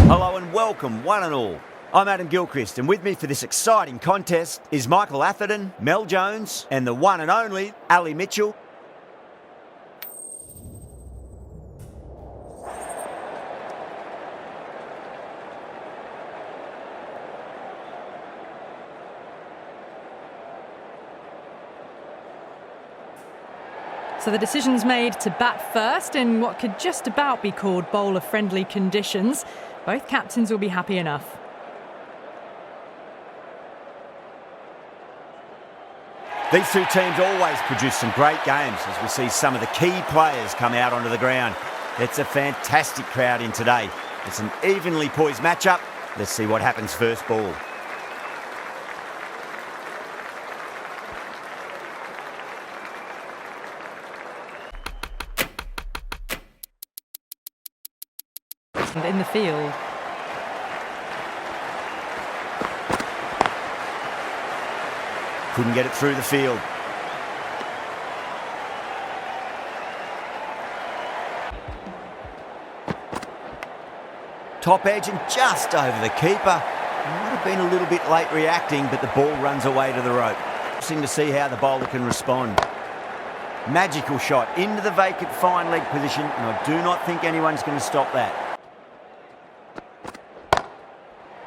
Hello and welcome, one and all. I'm Adam Gilchrist, and with me for this exciting contest is Michael Atherton, Mel Jones, and the one and only Ali Mitchell. So the decision's made to bat first in what could just about be called bowler-friendly conditions. Both captains will be happy enough. These two teams always produce some great games as we see some of the key players come out onto the ground. It's a fantastic crowd in today. It's an evenly poised matchup. Let's see what happens first ball. In the field. Couldn't get it through the field. Top edge and just over the keeper. Might have been a little bit late reacting, but the ball runs away to the rope. Interesting to see how the bowler can respond. Magical shot into the vacant fine leg position, and I do not think anyone's going to stop that.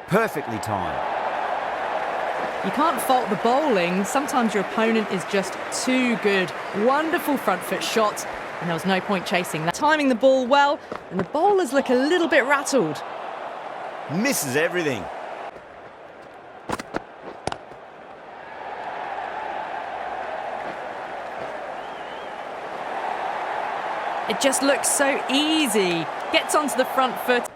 Perfectly timed. You can't fault the bowling. Sometimes your opponent is just too good. Wonderful front foot shot, and there was no point chasing that. Timing the ball well, and the bowlers look a little bit rattled. Misses everything. It just looks so easy. Gets onto the front foot.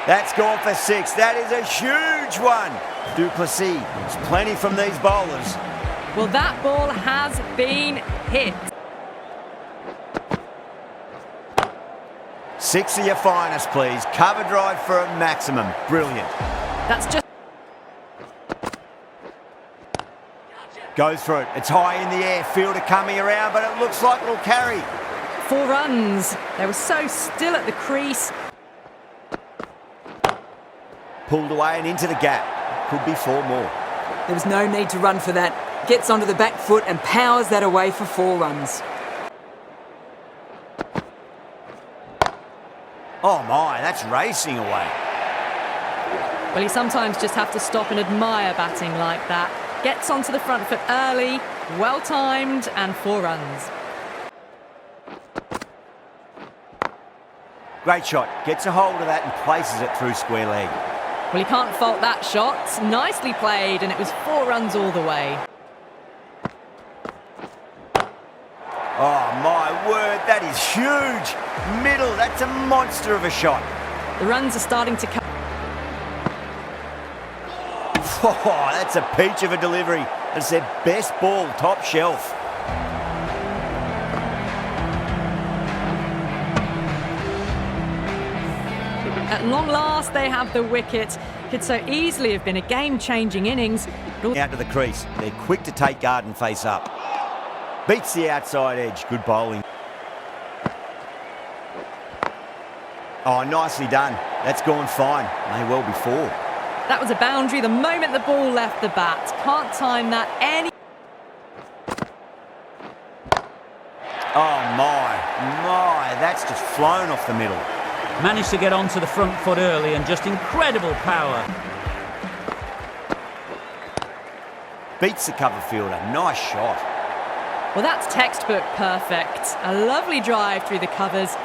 That's gone for six. That is a huge one. Duplessis. There's plenty from these bowlers. Well, that ball has been hit. Six of your finest, please. Cover drive for a maximum. Brilliant. That's just... Goes for it. It's high in the air. Fielder coming around, but it looks like it'll carry. 4 runs. They were so still at the crease. Pulled away and into the gap. Could be 4 more. There was no need to run for that. Gets onto the back foot and powers that away for 4 runs. Oh my, that's racing away. Well, you sometimes just have to stop and admire batting like that. Gets onto the front foot early, well timed, and 4 runs. Great shot. Gets a hold of that and places it through square leg. Well, you can't fault that shot. Nicely played, and it was 4 runs all the way. Oh my word, that is huge. Middle, that's a monster of a shot. The runs are starting to come. Oh, that's a peach of a delivery. That's their best ball, top shelf. At long last, they have the wicket. Could so easily have been a game-changing innings. Out to the crease. They're quick to take guard and face up. Beats the outside edge. Good bowling. Oh, nicely done. That's gone fine. May well be 4. That was a boundary the moment the ball left the bat. Can't time that any... Oh my, that's just flown off the middle. Managed to get onto the front foot early and just incredible power. Beats the cover fielder. Nice shot. Well, that's textbook perfect. A lovely drive through the covers.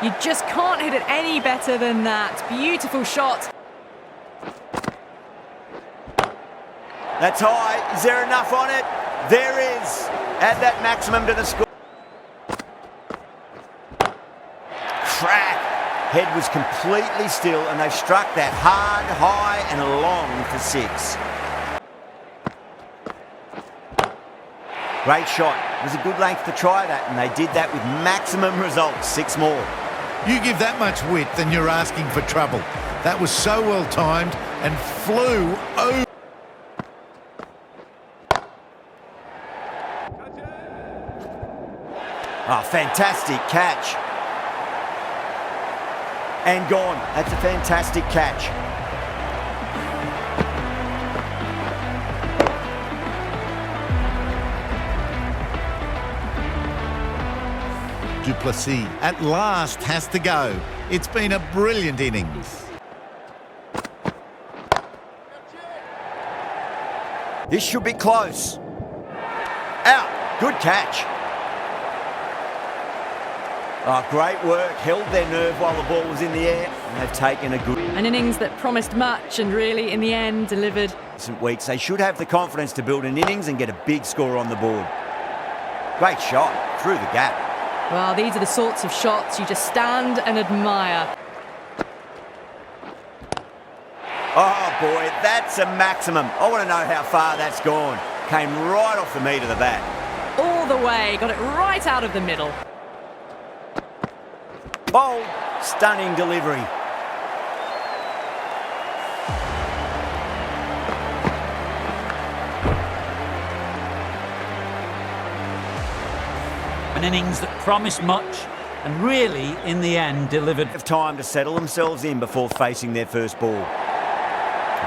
You just can't hit it any better than that. Beautiful shot. That's high. Is there enough on it? There is. Add that maximum to the score. Crack. Head was completely still, and they've struck that hard, high, and long for 6. Great shot. It was a good length to try that, and they did that with maximum results. 6 more. You give that much width and you're asking for trouble. That was so well timed and flew over. Oh, fantastic catch. And gone. That's a fantastic catch. Duplessis at last has to go. It's been a brilliant innings. This should be close. Out. Good catch. Oh, great work. Held their nerve while the ball was in the air, and they've taken a good... An innings that promised much and really, in the end, delivered. Recent weeks, they should have the confidence to build an innings and get a big score on the board. Great shot. Through the gap. Well, these are the sorts of shots you just stand and admire. Oh, boy, that's a maximum. I want to know how far that's gone. Came right off the meat of the bat. All the way, got it right out of the middle. Bold, stunning delivery. An innings that promised much and really, in the end, delivered. Have time to settle themselves in before facing their first ball.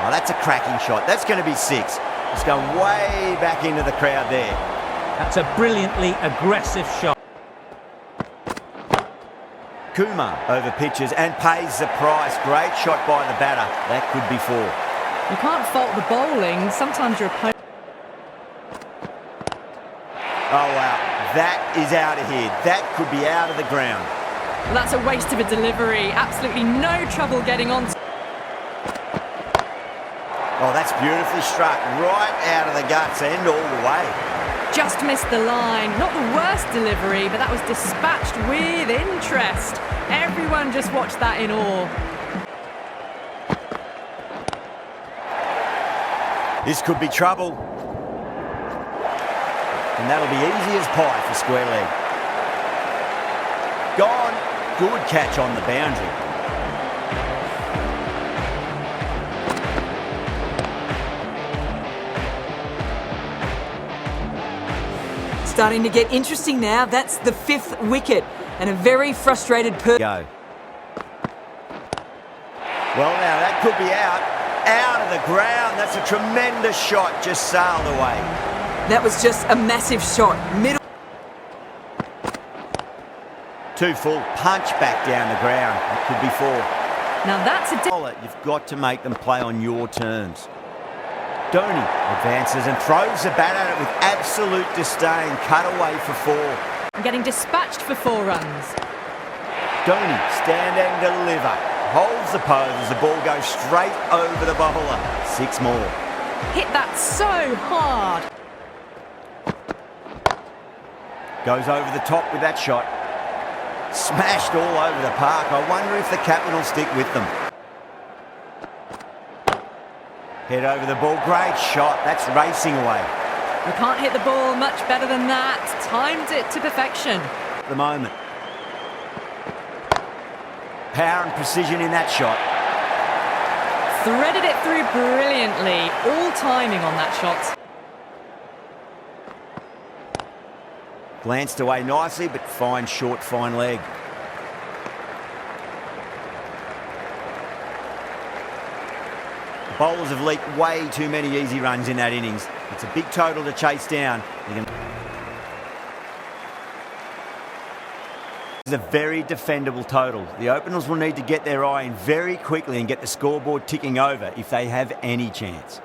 Oh, that's a cracking shot. That's going to be 6. It's going way back into the crowd there. That's a brilliantly aggressive shot. Kumar over pitches and pays the price. Great shot by the batter. That could be 4. You can't fault the bowling. Sometimes your opponent... Oh, wow. That is out of here. That could be out of the ground. Well, that's a waste of a delivery. Absolutely no trouble getting on. Oh, that's beautifully struck. Right out of the guts and all the way. Just missed the line. Not the worst delivery, but that was dispatched with interest. Everyone just watched that in awe. This could be trouble. And that'll be easy as pie for square leg. Gone. Good catch on the boundary. Starting to get interesting now. That's the 5th wicket and a very frustrated Go. Well, now that could be out. Out of the ground. That's a tremendous shot. Just sailed away. That was just a massive shot. Middle. Too full. Punch back down the ground. It could be 4. Now that's a... You've got to make them play on your terms. Dhoni advances and throws the bat at it with absolute disdain. Cut away for 4. Getting dispatched for 4 runs. Dhoni, stand and deliver. Holds the pose as the ball goes straight over the bowler. 6 more. Hit that so hard. Goes over the top with that shot. Smashed all over the park. I wonder if the captain will stick with them. Head over the ball. Great shot. That's racing away. You can't hit the ball much better than that. Timed it to perfection. At the moment. Power and precision in that shot. Threaded it through brilliantly. All timing on that shot. Glanced away nicely, but fine short, fine leg. The bowlers have leaked way too many easy runs in that innings. It's a big total to chase down. It's a very defendable total. The openers will need to get their eye in very quickly and get the scoreboard ticking over if they have any chance.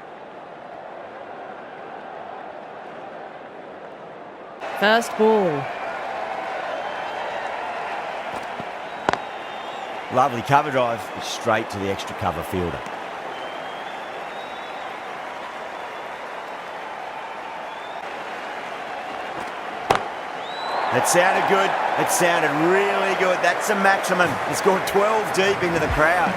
First ball. Lovely cover drive, straight to the extra cover fielder. That sounded good. It sounded really good. That's a maximum. It's gone 12 deep into the crowd.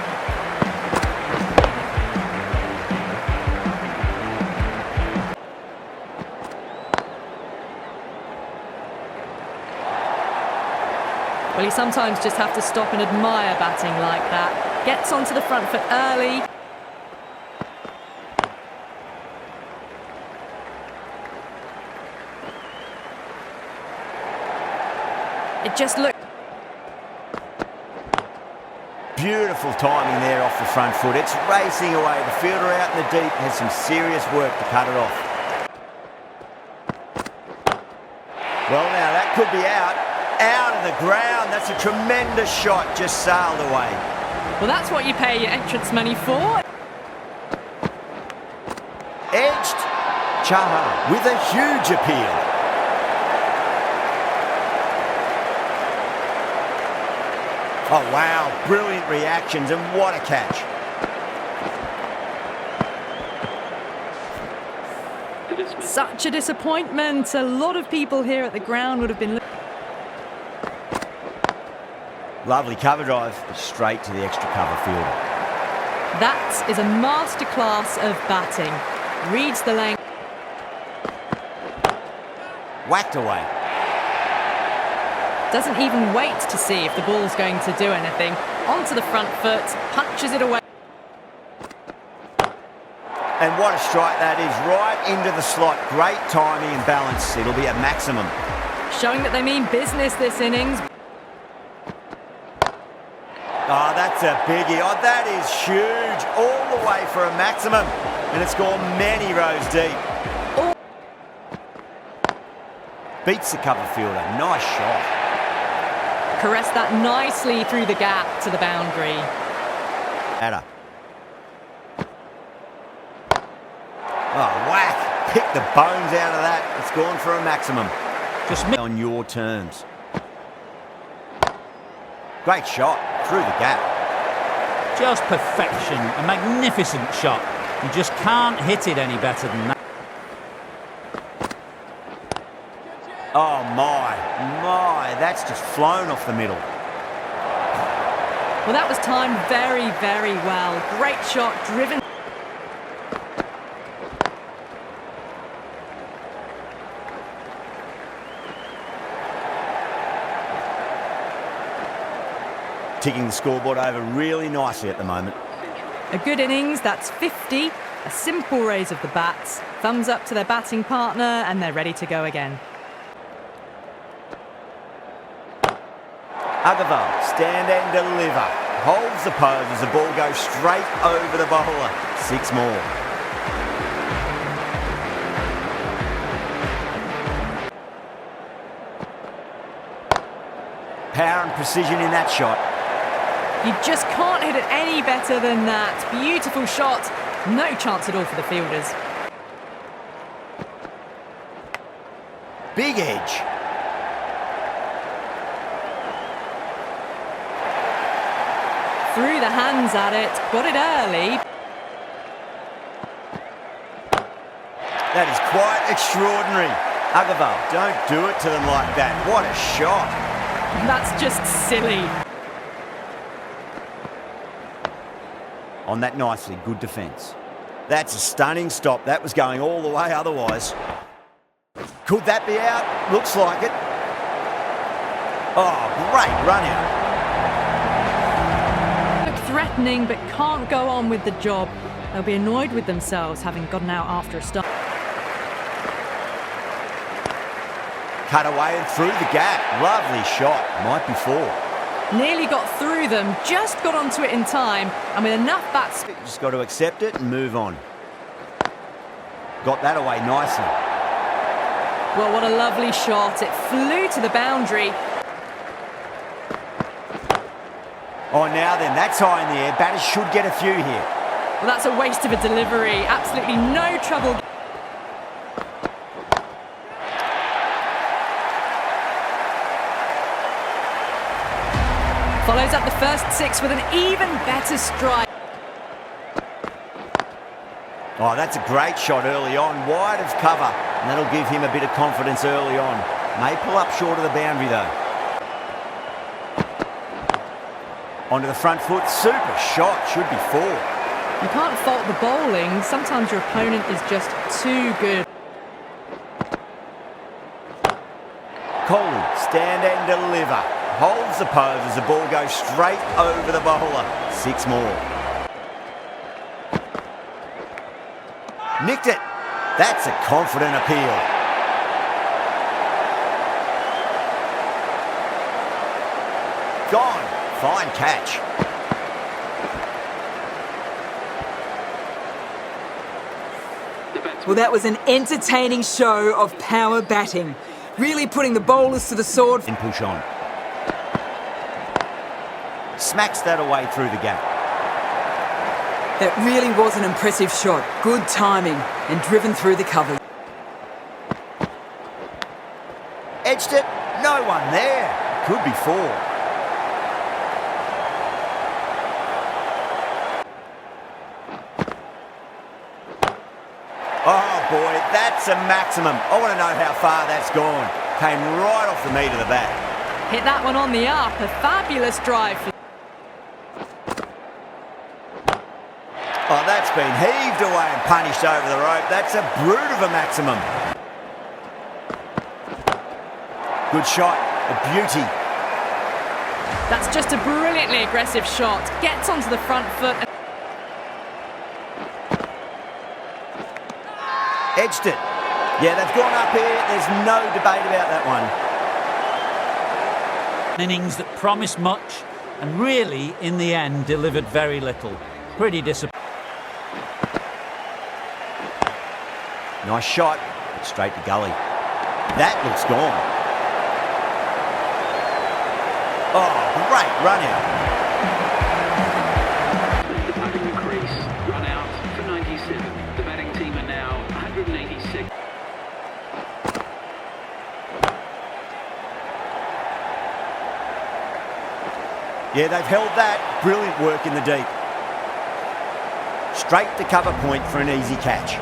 Well, you sometimes just have to stop and admire batting like that. Gets onto the front foot early. It just looked... Beautiful timing there off the front foot. It's racing away. The fielder out in the deep has some serious work to cut it off. Well, now that could be out. Out of the ground. That's a tremendous shot. Just sailed away. Well, that's what you pay your entrance money for. Edged. Chepauk with a huge appeal. Oh, wow. Brilliant reactions, and what a catch. Such a disappointment. A lot of people here at the ground would have been... Lovely cover drive, straight to the extra cover fielder. That is a masterclass of batting. Reads the lane. Whacked away. Doesn't even wait to see if the ball's going to do anything. Onto the front foot, punches it away. And what a strike that is, right into the slot. Great timing and balance. It'll be at maximum. Showing that they mean business this innings. Oh, that's a biggie. Oh, that is huge. All the way for a maximum. And it's gone many rows deep. Beats the cover fielder. Nice shot. Caressed that nicely through the gap to the boundary. Adder. Oh, whack. Pick the bones out of that. It's gone for a maximum. Just on your terms. Great shot through the gap. Just perfection. A magnificent shot. You just can't hit it any better than that. Oh, my. That's just flown off the middle. Well, that was timed very, very well. Great shot, driven. Ticking the scoreboard over really nicely at the moment. A good innings, that's 50. A simple raise of the bats. Thumbs up to their batting partner, and they're ready to go again. Agarwal, stand and deliver. Holds the pose as the ball goes straight over the bowler. 6 more. Power and precision in that shot. You just can't hit it any better than that. Beautiful shot. No chance at all for the fielders. Big edge. Threw the hands at it, got it early. That is quite extraordinary. Agarwal, don't do it to them like that. What a shot. That's just silly. On that nicely, good defence. That's a stunning stop. That was going all the way otherwise. Could that be out? Looks like it. Oh, great run out. Threatening, but can't go on with the job. They'll be annoyed with themselves having gotten out after a start. Cut away and through the gap. Lovely shot. Might be 4. Nearly got through them, just got onto it in time, and with enough bats... Just got to accept it and move on. Got that away nicely. Well, what a lovely shot. It flew to the boundary. Oh, now then, that's high in the air. Batters should get a few here. Well, that's a waste of a delivery. Absolutely no trouble. Follows up the first 6 with an even better strike. Oh, that's a great shot early on. Wide of cover. And that'll give him a bit of confidence early on. May pull up short of the boundary, though. Onto the front foot. Super shot. Should be 4. You can't fault the bowling. Sometimes your opponent is just too good. Kohli, stand and deliver. Holds the pose as the ball goes straight over the bowler. 6 more. Nicked it. That's a confident appeal. gone. Fine catch. Well, that was an entertaining show of power batting. Really putting the bowlers to the sword. And push on. Smacks that away through the gap. That really was an impressive shot. Good timing and driven through the covers. Edged it. No one there. Could be 4. Oh boy, that's a maximum. I want to know how far that's gone. Came right off the meat of the bat. Hit that one on the up. A fabulous drive. Oh, that's been heaved away and punished over the rope. That's a brute of a maximum. Good shot. A beauty. That's just a brilliantly aggressive shot. Gets onto the front foot. Edged it. Yeah, they've gone up here. There's no debate about that one. Innings that promised much and really, in the end, delivered very little. Pretty disappointing. Nice shot, but straight to gully. That looks gone. Oh, great run out. Departing the crease, run out for 97. The batting team are now 186. Yeah, they've held that. Brilliant work in the deep. Straight to cover point for an easy catch.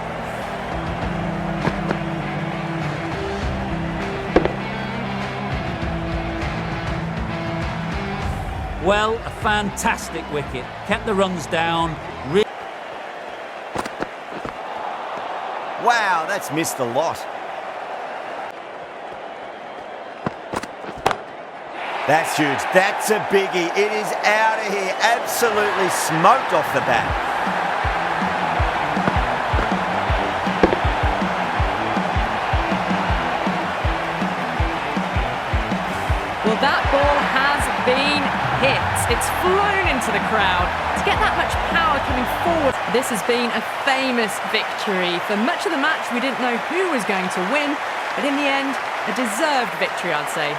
Well, a fantastic wicket. Kept the runs down. Wow, that's missed the lot. That's huge. That's a biggie. It is out of here. Absolutely smoked off the bat. Well, that ball has been hit. It's flown into the crowd. To get that much power coming forward, this has been a famous victory. For much of the match, we didn't know who was going to win, but in the end, a deserved victory, I'd say.